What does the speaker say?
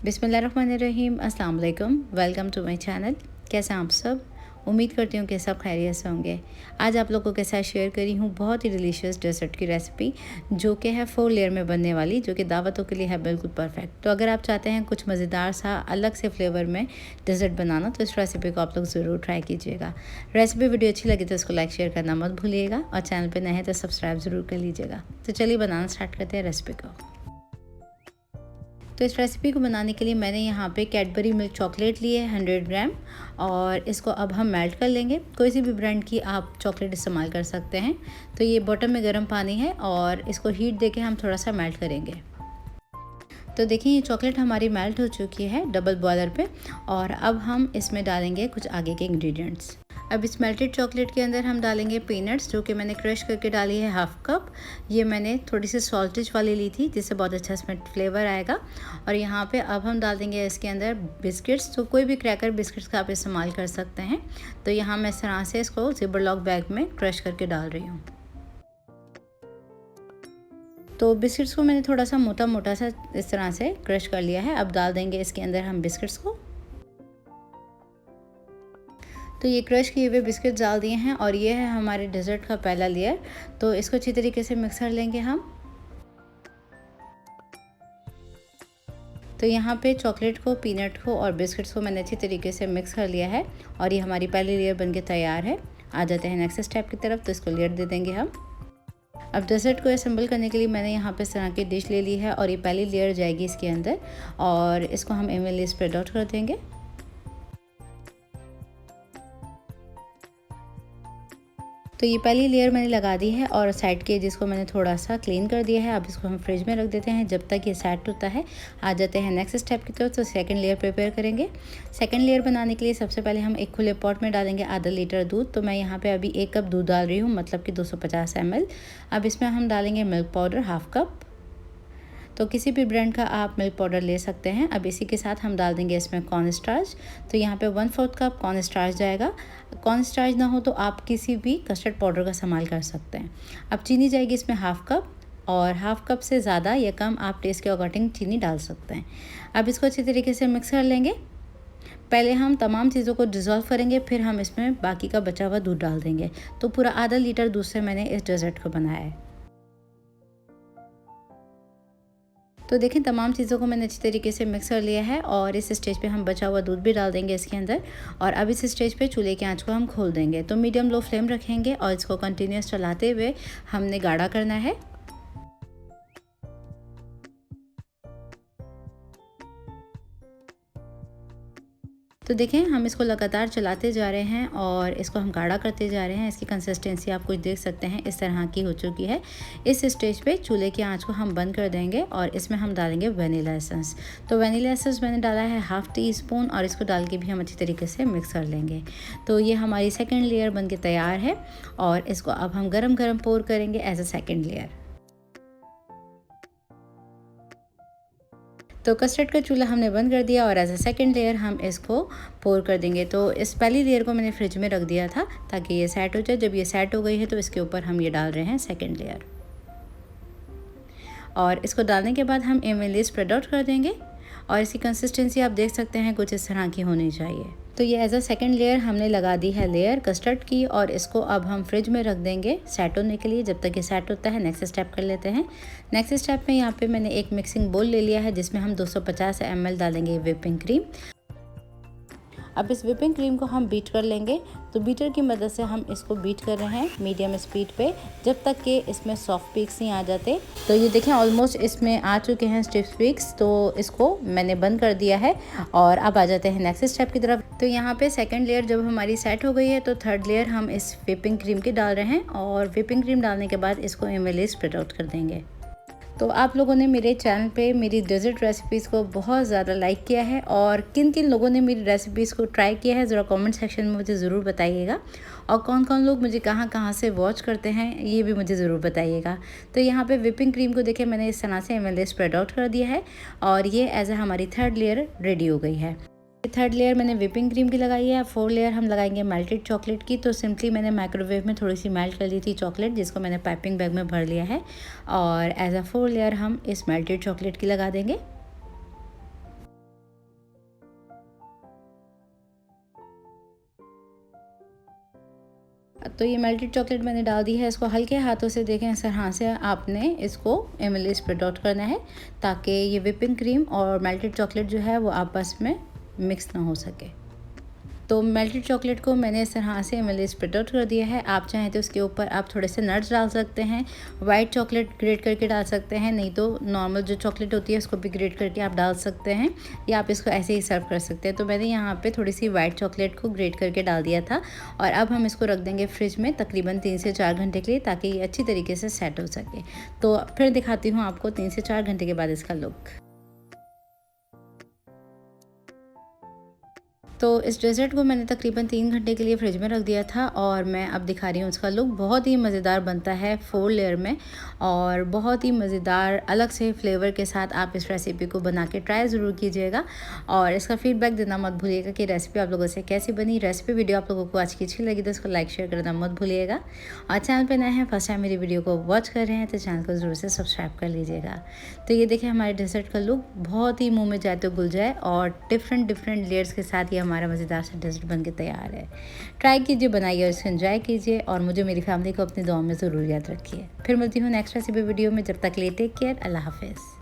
बिस्मिल्लाहिर्रहमानिर्रहीम, अस्सलाम वालेकुम। Welcome to my channel. कैसे हैं आप सब? उम्मीद करती हूँ कि सब खैरियत से होंगे। आज आप लोगों के साथ शेयर करी हूँ बहुत ही डिलीशियस डेज़र्ट की रेसिपी, जो कि है 4 लेयर में बनने वाली, जो कि दावतों के लिए है बिल्कुल परफेक्ट। तो अगर आप चाहते हैं कुछ मज़ेदार सा अलग से फ्लेवर में डेज़र्ट बनाना, तो इस रेसिपी को आप लोग ज़रूर ट्राई कीजिएगा। रेसिपी वीडियो अच्छी लगी तो इसको लाइक शेयर करना मत भूलिएगा, और चैनल पर नए हैं तो सब्सक्राइब ज़रूर कर लीजिएगा। तो चलिए बनाना स्टार्ट करते हैं रेसिपी को। तो इस रेसिपी को बनाने के लिए मैंने यहाँ पे कैडबरी मिल्क चॉकलेट ली है 100 ग्राम, और इसको अब हम मेल्ट कर लेंगे। कोई सी भी ब्रांड की आप चॉकलेट इस्तेमाल कर सकते हैं। तो ये बॉटम में गर्म पानी है और इसको हीट देके हम थोड़ा सा मेल्ट करेंगे। तो देखिए ये चॉकलेट हमारी मेल्ट हो चुकी है डबल बॉयलर पे, और अब हम इसमें डालेंगे कुछ आगे के इंग्रेडिएंट्स। अब इस मेल्टेड चॉकलेट के अंदर हम डालेंगे पीनट्स, जो कि मैंने क्रश करके डाली है हाफ कप। ये मैंने थोड़ी सी सॉल्टेज वाली ली थी, जिससे बहुत अच्छा इसमें फ्लेवर आएगा। और यहाँ पे अब हम डाल देंगे इसके अंदर बिस्किट्स। तो कोई भी क्रैकर बिस्किट्स का आप इस्तेमाल कर सकते हैं। तो यहाँ मैं इस तरह से इसको जिपर लॉक बैग में क्रश करके डाल रही हूँ। तो बिस्किट्स को मैंने थोड़ा सा मोटा मोटा सा इस तरह से क्रश कर लिया है। अब डाल देंगे इसके अंदर हम बिस्किट्स को। तो ये क्रश किए हुए बिस्किट डाल दिए हैं, और ये है हमारे डेज़र्ट का पहला लेयर। तो इसको अच्छी तरीके से मिक्स कर लेंगे हम। तो यहाँ पे चॉकलेट को, पीनट को और बिस्किट्स को मैंने अच्छी तरीके से मिक्स कर लिया है, और ये हमारी पहली लेयर बनके तैयार है। आ जाते हैं नेक्स्ट स्टेप की तरफ। तो इसको लेयर दे देंगे हम। अब डेज़र्ट को असेंबल करने के लिए मैंने यहाँ पे इस तरह की डिश ले ली है, और ये पहली लेयर जाएगी इसके अंदर, और इसको हम इवनली स्प्रेड आउट कर देंगे। तो ये पहली लेयर मैंने लगा दी है, और साइड के जिसको मैंने थोड़ा सा क्लीन कर दिया है। अब इसको हम फ्रिज में रख देते हैं जब तक ये सेट होता है। आ जाते हैं नेक्स्ट स्टेप की तरफ। तो सेकंड लेयर प्रिपेयर करेंगे। सेकंड लेयर बनाने के लिए सबसे पहले हम एक खुले पॉट में डालेंगे आधा लीटर दूध। तो मैं यहाँ पे अभी 1 कप दूध डाल रही हूँ, मतलब कि 250 ml। अब इसमें हम डालेंगे मिल्क पाउडर हाफ कप। तो किसी भी ब्रांड का आप मिल्क पाउडर ले सकते हैं। अब इसी के साथ हम डाल देंगे इसमें कॉर्न स्टार्च। तो यहाँ पे 1/4 कप कॉर्न स्टार्च जाएगा। कॉर्न स्टार्च ना हो तो आप किसी भी कस्टर्ड पाउडर का इस्तेमाल कर सकते हैं। अब चीनी जाएगी इसमें हाफ कप, और हाफ कप से ज़्यादा या कम आप टेस्ट के अकॉर्डिंग चीनी डाल सकते हैं। अब इसको अच्छी तरीके से मिक्स कर लेंगे। पहले हम तमाम चीज़ों को डिज़ोल्व करेंगे, फिर हम इसमें बाकी का बचा हुआ दूध डाल देंगे। तो पूरा आधा लीटर दूध से मैंने इस डेज़र्ट को बनाया है। तो देखें तमाम चीज़ों को मैंने अच्छी तरीके से मिक्स कर लिया है, और इस स्टेज पे हम बचा हुआ दूध भी डाल देंगे इसके अंदर। और अब इस स्टेज पे चूल्हे की आंच को हम खोल देंगे। तो मीडियम लो फ्लेम रखेंगे, और इसको कंटिन्यूस चलाते हुए हमने गाढ़ा करना है। तो देखें हम इसको लगातार चलाते जा रहे हैं, और इसको हम गाढ़ा करते जा रहे हैं। इसकी कंसिस्टेंसी आप कुछ देख सकते हैं, इस तरह की हो चुकी है। इस स्टेज पे चूल्हे की आंच को हम बंद कर देंगे, और इसमें हम डालेंगे वनीला एसेंस। तो वनीला एसेंस मैंने डाला है हाफ टी स्पून, और इसको डाल के भी हम अच्छी तरीके से मिक्स कर लेंगे। तो ये हमारी सेकेंड लेयर बन के तैयार है, और इसको अब हम गरम गरम पोर करेंगे एज अ सेकेंड लेयर। तो कस्टर्ड का चूल्हा हमने बंद कर दिया, और एज अ सेकेंड लेयर हम इसको पोर कर देंगे। तो इस पहली लेयर को मैंने फ्रिज में रख दिया था ताकि ये सेट हो जाए। जब ये सेट हो गई है तो इसके ऊपर हम ये डाल रहे हैं सेकेंड लेयर, और इसको डालने के बाद हम इवनली स्प्रेड आउट कर देंगे। और इसकी कंसिस्टेंसी आप देख सकते हैं कुछ इस तरह की होनी चाहिए। तो ये एज अ सेकेंड लेयर हमने लगा दी है लेयर कस्टर्ड की, और इसको अब हम फ्रिज में रख देंगे सेट होने के लिए। जब तक ये सेट होता है नेक्स्ट स्टेप कर लेते हैं। नेक्स्ट स्टेप में यहाँ पे मैंने एक मिक्सिंग बोल ले लिया है, जिसमें हम 250 ml डालेंगे व्हिपिंग क्रीम। अब इस व्हिपिंग क्रीम को हम बीट कर लेंगे। तो बीटर की मदद से हम इसको बीट कर रहे हैं मीडियम स्पीड पे, जब तक कि इसमें सॉफ्ट पीक्स नहीं आ जाते। तो ये देखें ऑलमोस्ट इसमें आ चुके हैं स्टिफ पीक्स। तो इसको मैंने बंद कर दिया है, और अब आ जाते हैं नेक्स्ट स्टेप की तरफ। तो यहाँ पे सेकंड लेयर जब हमारी सेट हो गई है, तो थर्ड लेयर हम इस व्हिपिंग क्रीम की डाल रहे हैं, और व्हिपिंग क्रीम डालने के बाद इसको इवनली स्प्रेड आउट कर देंगे। तो आप लोगों ने मेरे चैनल पे मेरी डेज़र्ट रेसिपीज़ को बहुत ज़्यादा लाइक किया है, और किन किन लोगों ने मेरी रेसिपीज़ को ट्राई किया है ज़रा कमेंट सेक्शन में मुझे ज़रूर बताइएगा। और कौन कौन लोग मुझे कहाँ कहाँ से वॉच करते हैं ये भी मुझे ज़रूर बताइएगा। तो यहाँ पे व्हिपिंग क्रीम को देखें मैंने इस तरह से इवनली स्प्रेड आउट कर दिया है, और ये एज ए हमारी थर्ड लेयर रेडी हो गई है। थर्ड लेयर मैंने व्हिपिंग क्रीम की लगाई है। 4 लेयर हम लगाएंगे मेल्टेड चॉकलेट की। तो सिंपली मैंने माइक्रोवेव में थोड़ी सी मेल्ट कर ली थी चॉकलेट, जिसको मैंने पाइपिंग बैग में भर लिया है, और एज अ 4 लेयर हम इस मेल्टेड चॉकलेट की लगा देंगे। तो ये मेल्टेड चॉकलेट मैंने डाल दी है, इसको हल्के हाथों से देखें इस तरह से आपने इसको इवनली स्प्रेड आउट करना है ताकि ये विपिंग क्रीम और मेल्टेड चॉकलेट जो है वो आपस में मिक्स ना हो सके। तो मेल्टेड चॉकलेट को मैंने इस तरह से इवनली स्प्रेड आउट कर दिया है। आप चाहें तो उसके ऊपर आप थोड़े से नट्स डाल सकते हैं, वाइट चॉकलेट ग्रेट करके डाल सकते हैं, नहीं तो नॉर्मल जो चॉकलेट होती है उसको भी ग्रेट करके आप डाल सकते हैं, या आप इसको ऐसे ही सर्व कर सकते हैं। तो मैंने यहाँ पे थोड़ी सी वाइट चॉकलेट को ग्रेट करके डाल दिया था और अब हम इसको रख देंगे फ्रिज में तकरीबन 3 से 4 घंटे के लिए ताकि ये अच्छी तरीके से सेट हो सके। तो फिर दिखाती हूँ आपको 3 से 4 घंटे के बाद इसका लुक। तो इस डेज़र्ट को मैंने तकरीबन 3 घंटे के लिए फ्रिज में रख दिया था और मैं अब दिखा रही हूँ उसका लुक। बहुत ही मज़ेदार बनता है 4 लेयर में और बहुत ही मज़ेदार अलग से फ्लेवर के साथ आप इस रेसिपी को बना के ट्राई ज़रूर कीजिएगा और इसका फीडबैक देना मत भूलिएगा कि रेसिपी आप लोगों से कैसी बनी। रेसिपी वीडियो आप लोगों को आज की अच्छी लगी तो इसको लाइक शेयर करना मत भूलिएगा और चैनल पर नए हैं, फर्स्ट टाइम मेरी वीडियो को वॉच कर रहे हैं तो चैनल को ज़रूर से सब्सक्राइब कर लीजिएगा। तो ये देखें हमारे डेज़र्ट का लुक बहुत ही मुँह में जाए तो घुल जाए और डिफरेंट लेयर्स के साथ ये हमारा मज़ेदार सा डेज़र्ट बन के तैयार है। ट्राई कीजिए, बनाइए और इसको एंजॉय कीजिए और मुझे मेरी फैमिली को अपनी दुआ में ज़रूर याद रखिए। फिर मिलती हूँ नेक्स्ट रेसिपी वीडियो में, जब तक के लिए टेक केयर, अल्लाह हाफ़िज़।